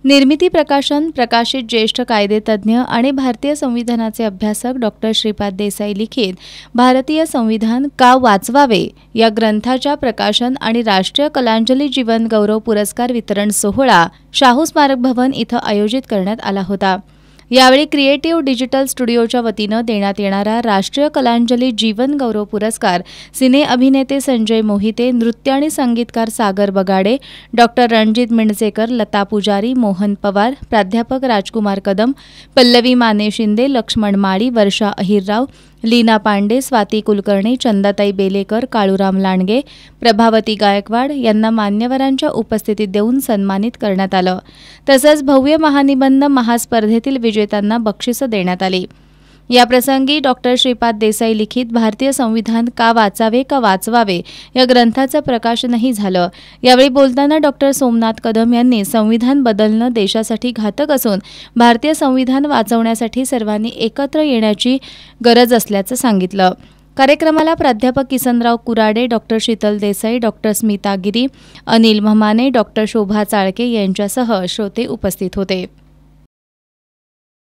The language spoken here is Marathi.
निर्मिती प्रकाशन प्रकाशित ज्येष्ठ कायदेतज्ञ आणि भारतीय संविधानाचे अभ्यासक डॉक्टर श्रीपाद देसाई लिखित भारतीय संविधान का वाचवावे या ग्रंथाच्या प्रकाशन आणि राष्ट्रीय कलांजली जीवन गौरव पुरस्कार वितरण सोहळा शाहू स्मारक भवन इथं आयोजित करण्यात आला होता। यावेळी क्रिएटिव्ह डिजिटल स्टुडिओच्या वतीनं देण्यात येणारा राष्ट्रीय कलांजली जीवन गौरव पुरस्कार सिने अभिनेते संजय मोहिते, नृत्य आणि संगीतकार सागर बगाडे, डॉक्टर रणजित मिणजेकर, लता पुजारी, मोहन पवार, प्राध्यापक राजकुमार कदम, पल्लवी माने शिंदे, लक्ष्मण माळी, वर्षा अहिरराव, लीना पांडे, स्वाती कुलकर्णी, चंदाताई बेलेकर, काळूराम लांडगे, प्रभावती गायकवाड यांना मान्यवरांच्या उपस्थितीत देऊन सन्मानित करण्यात आलं। तसंच भव्य महानिबंध महास्पर्धेतील विजेत्यांना बक्षिसं देण्यात आली। याप्रसंगी डॉक्टर श्रीपाद देसाई लिखित भारतीय संविधान का वाचवावे या ग्रंथाचं प्रकाशनही झालं। यावेळी बोलताना डॉक्टर सोमनाथ कदम यांनी संविधान बदलणं देशासाठी घातक असून भारतीय संविधान वाचवण्यासाठी सर्वांनी एकत्र येण्याची गरज असल्याचं सांगितलं। कार्यक्रमाला प्राध्यापक किसनराव कुराडे, डॉक्टर शीतल देसाई, डॉक्टर स्मिता गिरी, अनिल म्हमाने, डॉक्टर शोभा चाळके यांच्यासह श्रोते उपस्थित होते।